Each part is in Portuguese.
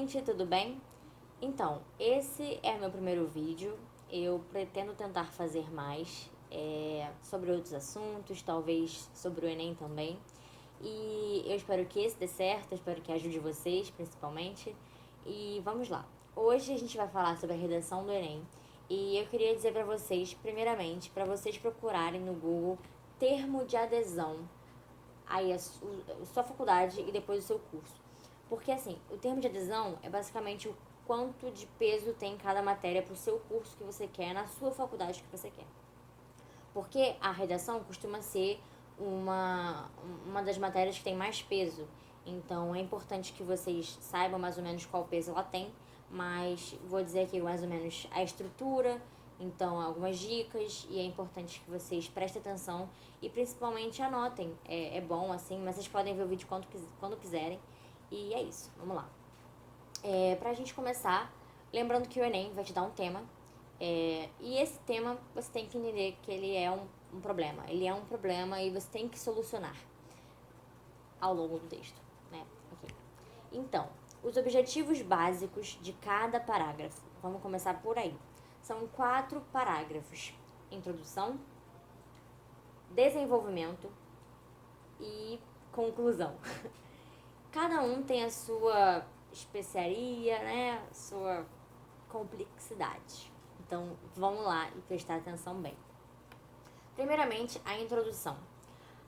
gente, tudo bem? Então, esse é meu primeiro vídeo. Eu pretendo tentar fazer mais sobre outros assuntos, talvez sobre o Enem também. E eu espero que esse dê certo, eu espero que ajude vocês, principalmente. E vamos lá. Hoje a gente vai falar sobre a redação do Enem. E eu queria dizer para vocês, primeiramente, para vocês procurarem no Google termo de adesão aí a sua faculdade e depois o seu curso. Porque assim, o termo de adesão é basicamente o quanto de peso tem cada matéria para o seu curso que você quer, na sua faculdade que você quer. Porque a redação costuma ser uma das matérias que tem mais peso. Então é importante que vocês saibam mais ou menos qual peso ela tem, mas vou dizer aqui mais ou menos a estrutura, então algumas dicas, e é importante que vocês prestem atenção e principalmente anotem. É bom assim, mas vocês podem ver o vídeo quando quiserem. E é isso, vamos lá. Pra gente começar, lembrando que o Enem vai te dar um tema, e esse tema você tem que entender que ele é um problema. Ele é um problema e você tem que solucionar ao longo do texto, né? Ok. Então, os objetivos básicos de cada parágrafo. Vamos começar por aí. São 4 parágrafos: introdução, desenvolvimento e conclusão. Cada um tem a sua especiaria, né? A sua complexidade. Então, vamos lá e prestar atenção bem. Primeiramente, a introdução.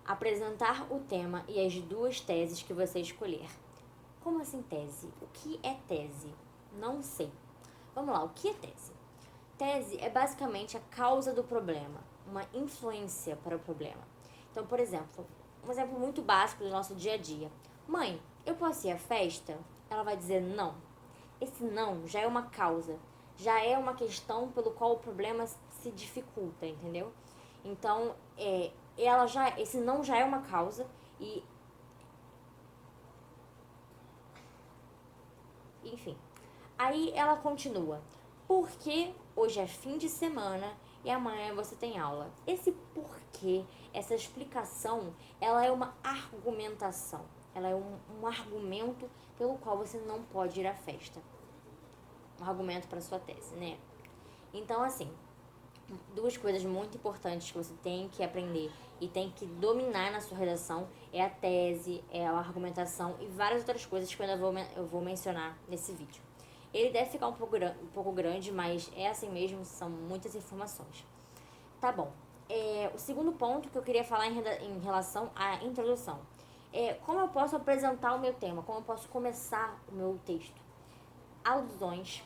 Apresentar o tema e as 2 teses que você escolher. Como assim tese? O que é tese? Não sei. Vamos lá, o que é tese? Tese é basicamente a causa do problema, uma influência para o problema. Então, por exemplo, um exemplo muito básico do nosso dia a dia. Mãe, eu posso ir à festa? Ela vai dizer não. Esse não já é uma causa, já é uma questão pelo qual o problema se dificulta, entendeu? Então, esse não já é uma causa e, enfim. Aí ela continua. Porque hoje é fim de semana e amanhã você tem aula. Esse porquê, essa explicação, ela é uma argumentação. Ela é um argumento pelo qual você não pode ir à festa. Um argumento para sua tese, né? Então, assim, 2 coisas muito importantes que você tem que aprender e tem que dominar na sua redação é a tese, é a argumentação e várias outras coisas que eu vou mencionar nesse vídeo. Ele deve ficar um pouco grande, mas é assim mesmo, são muitas informações. Tá bom. O segundo ponto que eu queria falar em relação à introdução é como eu posso apresentar o meu tema, como eu posso começar o meu texto. Alusões,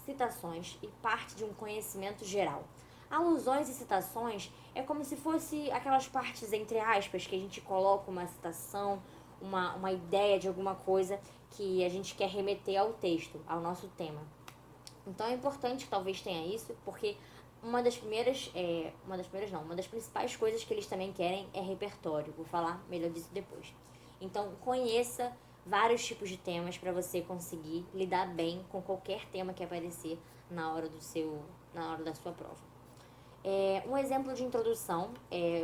citações e parte de um conhecimento geral. Alusões e citações é como se fosse aquelas partes entre aspas que a gente coloca uma citação, uma ideia de alguma coisa que a gente quer remeter ao texto, ao nosso tema. Então é importante que talvez tenha isso, porque uma das principais coisas que eles também querem é repertório. Vou falar melhor disso depois. Então conheça vários tipos de temas para você conseguir lidar bem com qualquer tema que aparecer na hora da sua prova. Um exemplo de introdução,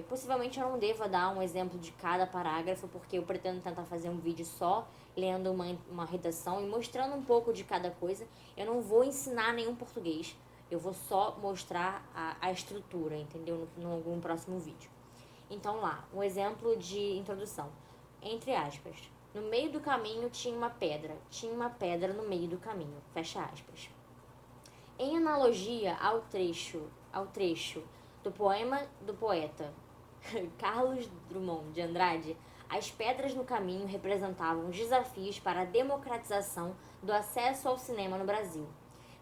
possivelmente eu não deva dar um exemplo de cada parágrafo, porque eu pretendo tentar fazer um vídeo só, lendo uma redação e mostrando um pouco de cada coisa. Eu não vou ensinar nenhum português, eu vou só mostrar a estrutura, entendeu? No próximo vídeo. Então lá, um exemplo de introdução. Entre aspas, no meio do caminho tinha uma pedra no meio do caminho, fecha aspas. Em analogia ao trecho do poema do poeta Carlos Drummond de Andrade, as pedras no caminho representavam desafios para a democratização do acesso ao cinema no Brasil,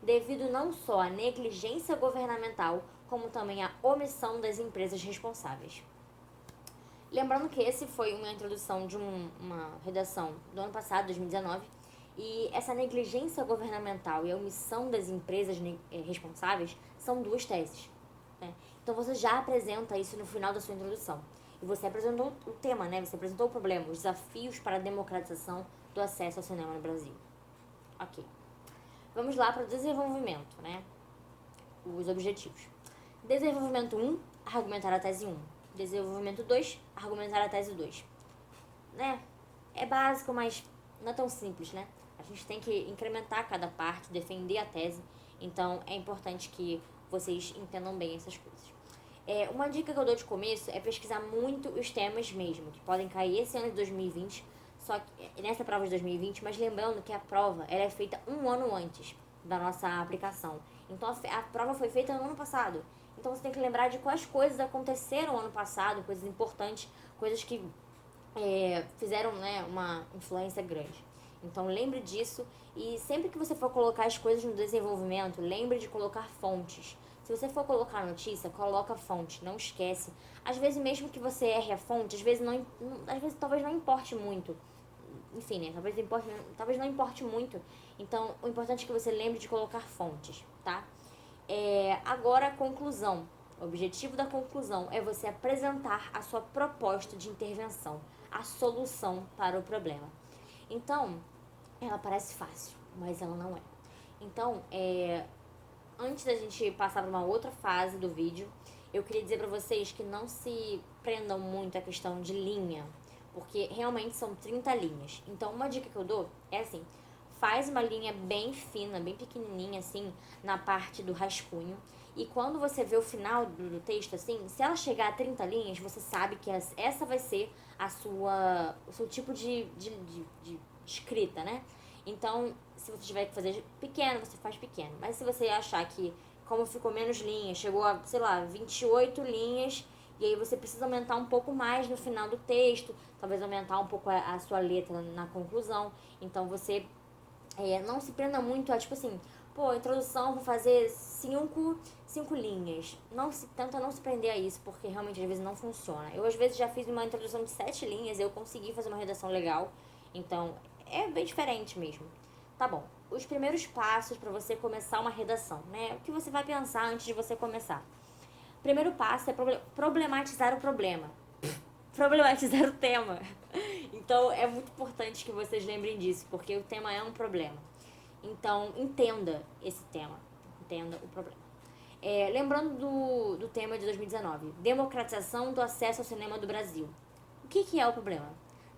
devido não só à negligência governamental, como também à omissão das empresas responsáveis. Lembrando que esse foi uma introdução de uma redação do ano passado, 2019, e essa negligência governamental e a omissão das empresas responsáveis são 2 teses. Né? Então você já apresenta isso no final da sua introdução. E você apresentou o tema, né? Você apresentou o problema, os desafios para a democratização do acesso ao cinema no Brasil. Ok. Vamos lá para o desenvolvimento, né? Os objetivos. Desenvolvimento 1, argumentar a tese 1. Desenvolvimento 2, argumentar a tese 2. Né? É básico, mas não é tão simples, né? gente tem que incrementar cada parte, defender a tese. Então, é importante que vocês entendam bem essas coisas. Uma dica que eu dou de começo é pesquisar muito os temas mesmo, que podem cair esse ano de 2020, só que nessa prova de 2020, mas lembrando que a prova ela é feita um ano antes da nossa aplicação. Então, a prova foi feita no ano passado. Então, você tem que lembrar de quais coisas aconteceram no ano passado, coisas importantes, coisas que fizeram, né, uma influência grande. Então, lembre disso e sempre que você for colocar as coisas no desenvolvimento, lembre de colocar fontes. Se você for colocar notícia, coloca fonte, não esquece. Às vezes, mesmo que você erre a fonte, às vezes talvez não importe muito. Enfim, né? Talvez não importe muito. Então, o importante é que você lembre de colocar fontes, tá? Agora, a conclusão. O objetivo da conclusão é você apresentar a sua proposta de intervenção, a solução para o problema. Então, ela parece fácil, mas ela não é. Então, antes da gente passar para uma outra fase do vídeo, eu queria dizer para vocês que não se prendam muito à questão de linha, porque realmente são 30 linhas. Então, uma dica que eu dou é assim, faz uma linha bem fina, bem pequenininha assim, na parte do rascunho. E quando você vê o final do texto, assim, se ela chegar a 30 linhas, você sabe que essa vai ser o seu tipo de escrita, né? Então, se você tiver que fazer pequeno, você faz pequeno. Mas se você achar que, como ficou menos linhas, chegou a, sei lá, 28 linhas, e aí você precisa aumentar um pouco mais no final do texto, talvez aumentar um pouco a sua letra na conclusão. Então, você não se prenda muito a, tipo assim, introdução, vou fazer cinco linhas. Tenta não se prender a isso, porque realmente às vezes não funciona. Eu às vezes já fiz uma introdução de 7 linhas, eu consegui fazer uma redação legal. Então, é bem diferente mesmo. Tá bom, os primeiros passos para você começar uma redação, né? O que você vai pensar antes de você começar? Primeiro passo é problematizar o problema. Problematizar o tema. Então, é muito importante que vocês lembrem disso, porque o tema é um problema. Então, entenda esse tema. Entenda o problema. Lembrando do tema de 2019, democratização do acesso ao cinema do Brasil. O que é o problema?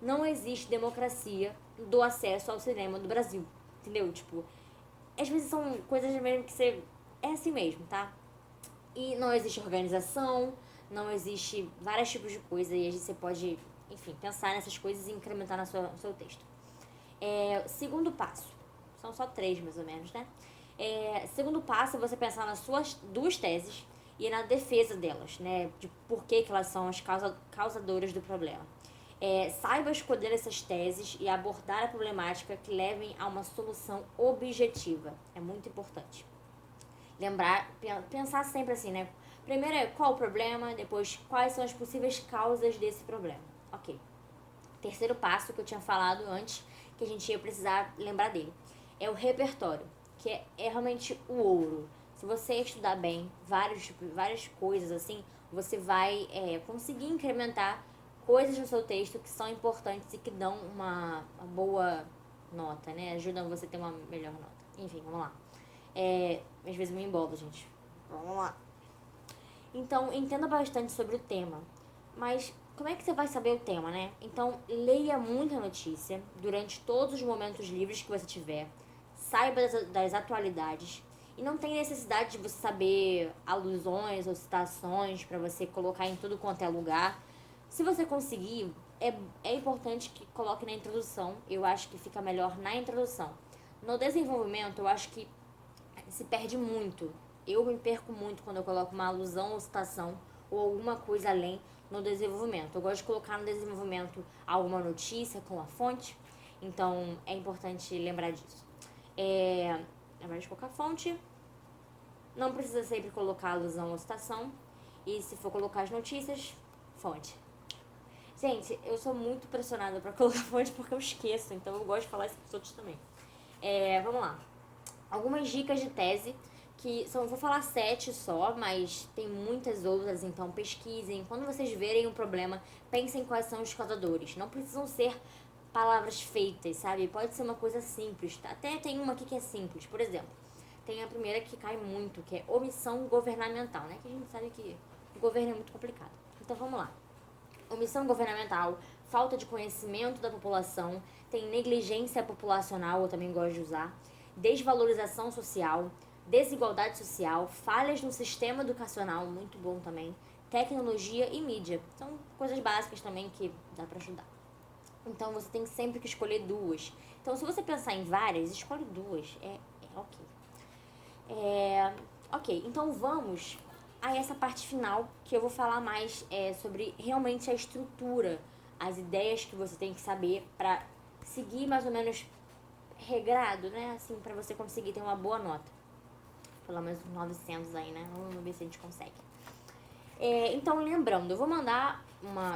Não existe democracia do acesso ao cinema do Brasil. Entendeu? Tipo, às vezes são coisas mesmo que você... É assim mesmo, tá? E não existe organização, não existe vários tipos de coisas. E aí você pode, enfim, pensar nessas coisas e incrementar no seu texto. Segundo passo. São só 3, mais ou menos, né? Segundo passo é você pensar nas suas 2 teses e na defesa delas, né? De por que elas são as causadoras do problema. Saiba escolher essas teses e abordar a problemática que levem a uma solução objetiva. É muito importante. Pensar sempre assim, né? Primeiro qual o problema, depois quais são as possíveis causas desse problema. Ok. Terceiro passo que eu tinha falado antes, que a gente ia precisar lembrar dele, é o repertório, que é realmente o ouro. Se você estudar bem várias coisas assim, você vai conseguir incrementar coisas no seu texto que são importantes e que dão uma boa nota, né? Ajudam você a ter uma melhor nota. Enfim, vamos lá. Às vezes eu me embolo, gente. Vamos lá. Então, entenda bastante sobre o tema. Mas como é que você vai saber o tema, né? Então, leia muita notícia durante todos os momentos livres que você tiver. Saiba das atualidades. E não tem necessidade de você saber alusões ou citações para você colocar em tudo quanto é lugar. Se você conseguir, é importante que coloque na introdução. Eu acho que fica melhor na introdução. No desenvolvimento, eu acho que se perde muito. Eu me perco muito quando eu coloco uma alusão ou citação ou alguma coisa além no desenvolvimento. Eu gosto de colocar no desenvolvimento alguma notícia com a fonte. Então, é importante lembrar disso. Lembrar de colocar a fonte. Não precisa sempre colocar alusão ou citação. E se for colocar as notícias, fonte. Gente, eu sou muito pressionada pra colocar fonte porque eu esqueço. Então, eu gosto de falar isso pros outros também. Vamos lá. Algumas dicas de tese, vou falar 7 só, mas tem muitas outras, então pesquisem. Quando vocês verem um problema, pensem quais são os causadores. Não precisam ser palavras feitas, sabe? Pode ser uma coisa simples. Até tem uma aqui que é simples. Por exemplo, tem a primeira que cai muito, que é omissão governamental, né? Que a gente sabe que o governo é muito complicado. Então vamos lá. Omissão governamental, falta de conhecimento da população, tem negligência populacional, eu também gosto de usar, desvalorização social, desigualdade social, falhas no sistema educacional, muito bom também, tecnologia e mídia. São coisas básicas também que dá pra ajudar. Então você tem sempre que escolher duas. Então se você pensar em várias, escolhe duas. É ok. Ok, então vamos a essa parte final que eu vou falar mais sobre realmente a estrutura, as ideias que você tem que saber pra seguir mais ou menos regrado, né? Assim, pra você conseguir ter uma boa nota. Pelo menos uns 900 aí, né? Vamos ver se a gente consegue. Então, lembrando, eu vou mandar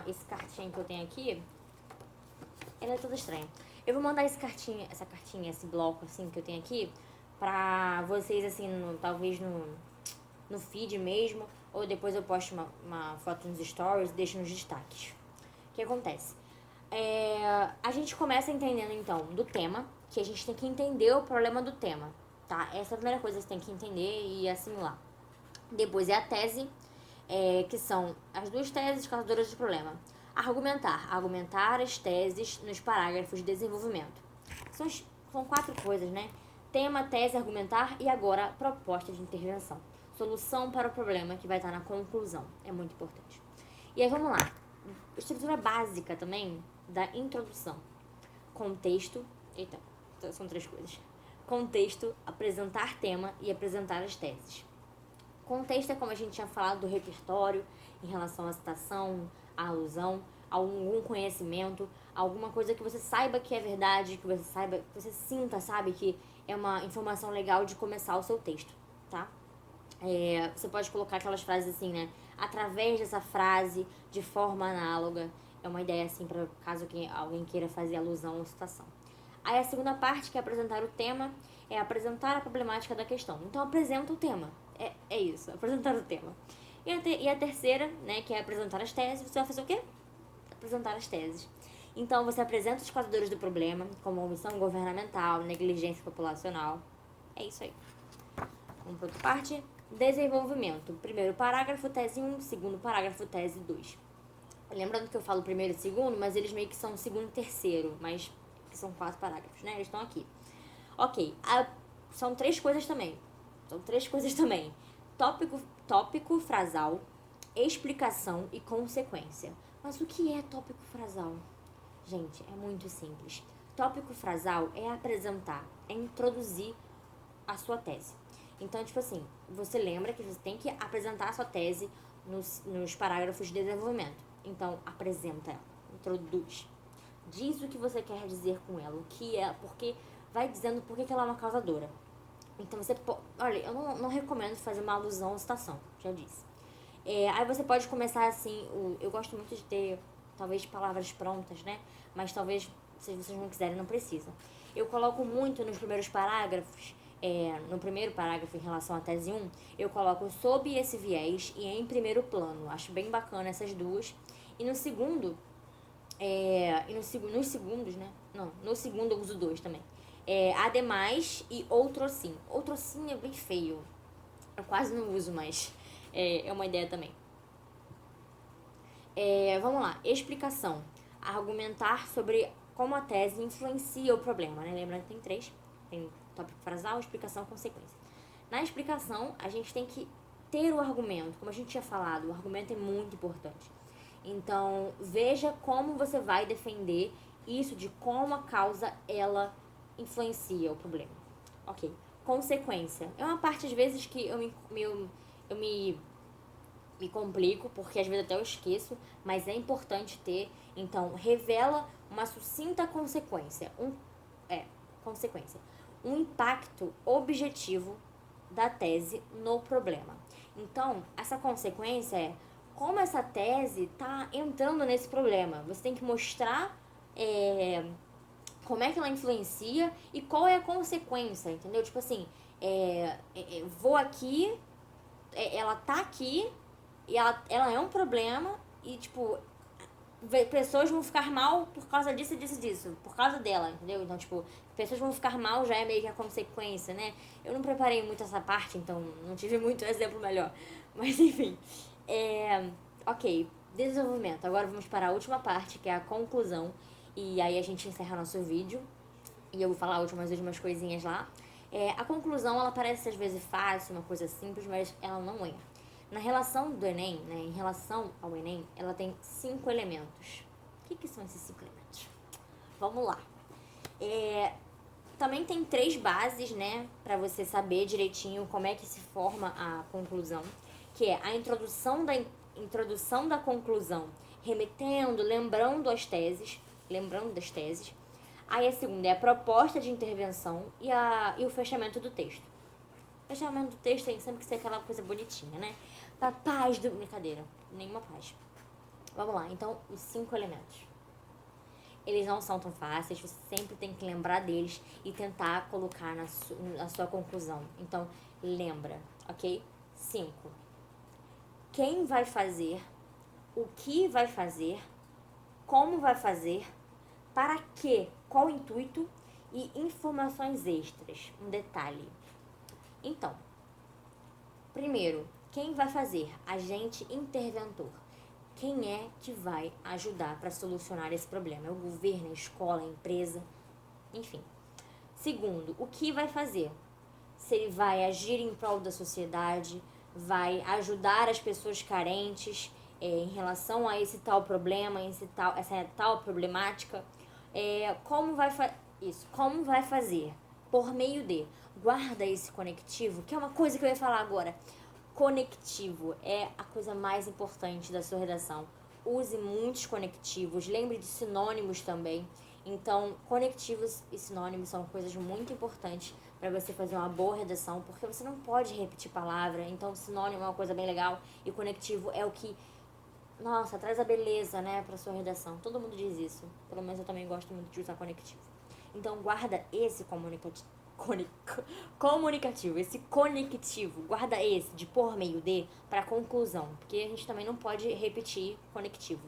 esse cartinha que eu tenho aqui. Ela é toda estranha. Eu vou mandar essa cartinha, esse bloco, assim, que eu tenho aqui, pra vocês, assim, talvez no feed mesmo, ou depois eu posto uma foto nos stories e deixo nos destaques. O que acontece? A gente começa entendendo, então, do tema, que a gente tem que entender o problema do tema, tá? Essa é a primeira coisa que você tem que entender e assimilar. Depois é a tese, que são as duas teses causadoras do problema. Argumentar as teses nos parágrafos de desenvolvimento. São 4 coisas, né? Tema, tese, argumentar e agora proposta de intervenção. Solução para o problema que vai estar na conclusão. É muito importante. E aí vamos lá. Estrutura básica também da introdução. Contexto. Eita, são 3 coisas. Contexto, apresentar tema e apresentar as teses. Contexto é como a gente tinha falado do repertório em relação à citação, à alusão, a algum conhecimento, alguma coisa que você saiba que é verdade, que você sinta, sabe, que é uma informação legal de começar o seu texto, tá? Você pode colocar aquelas frases assim, né? Através dessa frase, de forma análoga. É uma ideia assim, para caso alguém queira fazer alusão ou citação. Aí a segunda parte, que é apresentar o tema, é apresentar a problemática da questão. Então apresenta o tema. É isso, apresentar o tema. E a terceira, né, que é apresentar as teses, você vai fazer o quê? Apresentar as teses. Então você apresenta os causadores do problema, como omissão governamental, negligência populacional. É isso aí. Vamos para outra parte. Desenvolvimento. Primeiro parágrafo, tese 1. Segundo parágrafo, tese 2. Lembrando que eu falo primeiro e segundo, mas eles meio que são segundo e terceiro, mas que são 4 parágrafos, né? Eles estão aqui. Ok. São 3 coisas também. Tópico frasal, explicação e consequência. Mas o que é tópico frasal? Gente, é muito simples. Tópico frasal é apresentar, é introduzir a sua tese. Então, tipo assim, você lembra que você tem que apresentar a sua tese nos parágrafos de desenvolvimento. Então, apresenta ela, introduz. Diz o que você quer dizer com ela, o que é, porque vai dizendo por que ela é uma causadora. Então, olha, eu não recomendo fazer uma alusão ou citação, já disse. Aí você pode começar assim, eu gosto muito de ter, talvez, palavras prontas, né? Mas talvez, se vocês não quiserem, não precisa. Eu coloco muito nos primeiros parágrafos, no primeiro parágrafo em relação à tese 1, eu coloco sob esse viés e em primeiro plano. Acho bem bacana essas duas. E no segundo, nos segundos, né? Não, no segundo eu uso 2 também. Ademais e outro sim. Outro sim é bem feio. Eu quase não uso, mas é uma ideia também. Vamos lá. Explicação. Argumentar sobre como a tese influencia o problema, né? Lembrando que tem 3. Tem tópico frasal, explicação, consequência. Na explicação, a gente tem que ter o argumento. Como a gente tinha falado, o argumento é muito importante. Então, veja como você vai defender isso, de como a causa, ela influencia o problema. Ok. Consequência. É uma parte, às vezes, que eu me complico, porque às vezes até eu esqueço, mas é importante ter. Então, revela uma sucinta consequência. Consequência. Um impacto objetivo da tese no problema. Então, essa consequência é como essa tese está entrando nesse problema. Você tem que mostrar como é que ela influencia e qual é a consequência, entendeu? Tipo assim, vou aqui, ela tá aqui e ela é um problema e, tipo, pessoas vão ficar mal por causa disso, disso, por causa dela, entendeu? Então, tipo, pessoas vão ficar mal já é meio que a consequência, né? Eu não preparei muito essa parte, então não tive muito exemplo melhor. Mas, enfim, ok. Desenvolvimento. Agora vamos para a última parte, que é a conclusão. E aí a gente encerra nosso vídeo. E eu vou falar últimas coisinhas lá. A conclusão, ela parece às vezes fácil, uma coisa simples, mas ela não é. Na relação do Enem, né, em relação ao Enem, ela tem 5 elementos. O que são esses 5 elementos? Vamos lá. Também tem 3 bases, né, para você saber direitinho como é que se forma a conclusão, que é a introdução da conclusão, lembrando das teses. Aí a segunda é a proposta de intervenção e o fechamento do texto. O fechamento do texto tem sempre que ser aquela coisa bonitinha, né? Paz do... Brincadeira, nenhuma paz. Vamos lá, então, os 5 elementos. Eles não são tão fáceis, você sempre tem que lembrar deles e tentar colocar na sua conclusão. Então, lembra, ok? 5. Quem vai fazer, o que vai fazer, como vai fazer, para quê, qual o intuito e informações extras. Um detalhe. Então, primeiro, quem vai fazer? Agente interventor. Quem é que vai ajudar para solucionar esse problema? É o governo, a escola, a empresa, enfim. Segundo, o que vai fazer? Se ele vai agir em prol da sociedade, vai ajudar as pessoas carentes em relação a esse tal problema, essa tal problemática. Como vai fazer? Por meio de. Guarda esse conectivo, que é uma coisa que eu ia falar agora. Conectivo é a coisa mais importante da sua redação. Use muitos conectivos, lembre de sinônimos também. Então, conectivos e sinônimos são coisas muito importantes para você fazer uma boa redação, porque você não pode repetir palavra. Então, sinônimo é uma coisa bem legal e conectivo é o que, nossa, traz a beleza, né, para sua redação. Todo mundo diz isso. Pelo menos eu também gosto muito de usar conectivo. Então, guarda esse comunicativo, esse conectivo, guarda esse de por meio de para conclusão, porque a gente também não pode repetir conectivo.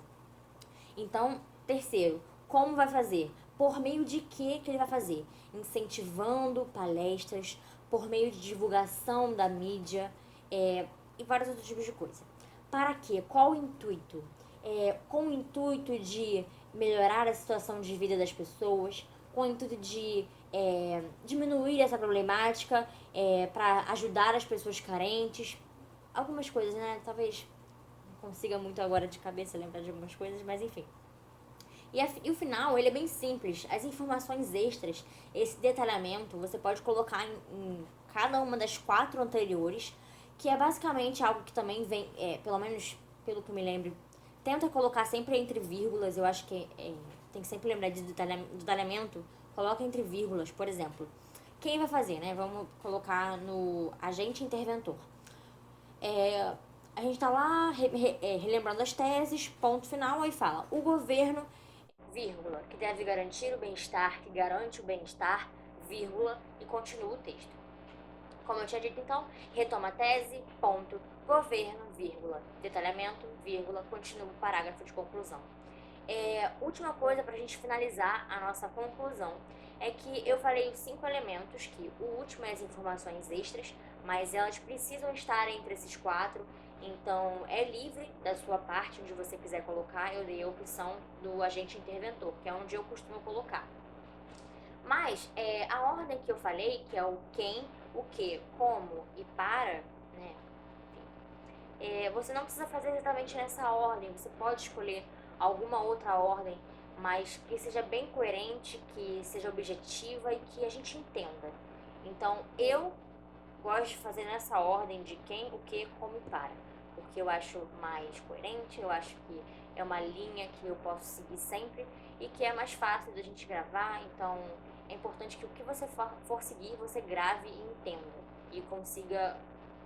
Então, terceiro, como vai fazer? Por meio de que ele vai fazer? Incentivando palestras, por meio de divulgação da mídia e vários outros tipos de coisa. Para quê? Qual o intuito? Com o intuito de melhorar a situação de vida das pessoas, com o intuito de diminuir essa problemática, para ajudar as pessoas carentes. Algumas coisas, né? Talvez não consiga muito agora de cabeça lembrar de algumas coisas, mas enfim. E o final, ele é bem simples. As informações extras, esse detalhamento, você pode colocar em cada uma das 4 anteriores, que é basicamente algo que também vem, pelo menos pelo que eu me lembro, tenta colocar sempre entre vírgulas. Eu acho que tem que sempre lembrar de detalhamento. Coloca entre vírgulas, por exemplo. Quem vai fazer, né? Vamos colocar no agente interventor. A gente tá lá relembrando as teses, ponto final, aí fala: o governo, vírgula, que deve garantir o bem-estar, que garante o bem-estar, vírgula, e continua o texto. Como eu tinha dito, então, retoma a tese, ponto, governo, vírgula, detalhamento, vírgula, continua o parágrafo de conclusão. Última coisa para a gente finalizar a nossa conclusão é que eu falei os 5 elementos, que o último é as informações extras, mas elas precisam estar entre esses 4, então é livre da sua parte, onde você quiser colocar. Eu dei a opção do agente interventor, que é onde eu costumo colocar. Mas a ordem que eu falei, que é o quem, o que, como e para, né? Você não precisa fazer exatamente nessa ordem, você pode escolher alguma outra ordem, mas que seja bem coerente, que seja objetiva e que a gente entenda. Então, eu gosto de fazer nessa ordem de quem, o que, como e para, porque eu acho mais coerente, eu acho que é uma linha que eu posso seguir sempre e que é mais fácil da gente gravar. Então, é importante que o que você for seguir, você grave e entenda e consiga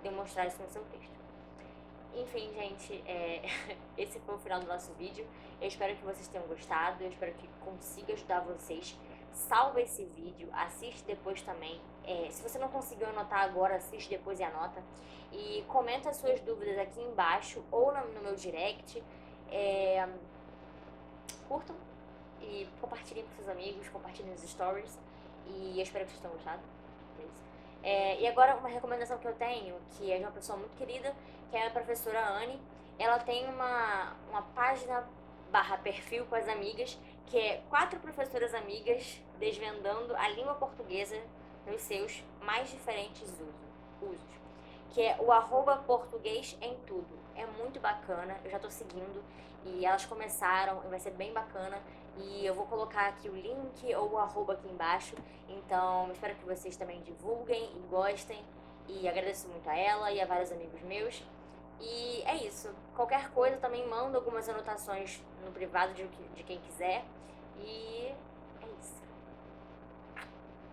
demonstrar isso no seu texto. Enfim, gente, esse foi o final do nosso vídeo. Eu espero que vocês tenham gostado, eu espero que consiga ajudar vocês. Salva esse vídeo, assiste depois também. Se você não conseguiu anotar agora, assiste depois e anota. E comenta suas dúvidas aqui embaixo ou no meu direct. Curtam e compartilhem com seus amigos, compartilhem nos stories. E eu espero que vocês tenham gostado. E agora uma recomendação que eu tenho, que é de uma pessoa muito querida, que é a professora Anne. ela tem uma página barra perfil com as amigas, que é 4 professoras amigas desvendando a língua portuguesa nos seus mais diferentes usos. Que é o @português em tudo. É muito bacana, eu já tô seguindo e elas começaram, vai ser bem bacana. E eu vou colocar aqui o link ou o arroba aqui embaixo. Então, espero que vocês também divulguem e gostem. E agradeço muito a ela e a vários amigos meus. E é isso. Qualquer coisa também manda algumas anotações no privado de quem quiser. E é isso.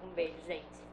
Um beijo, gente.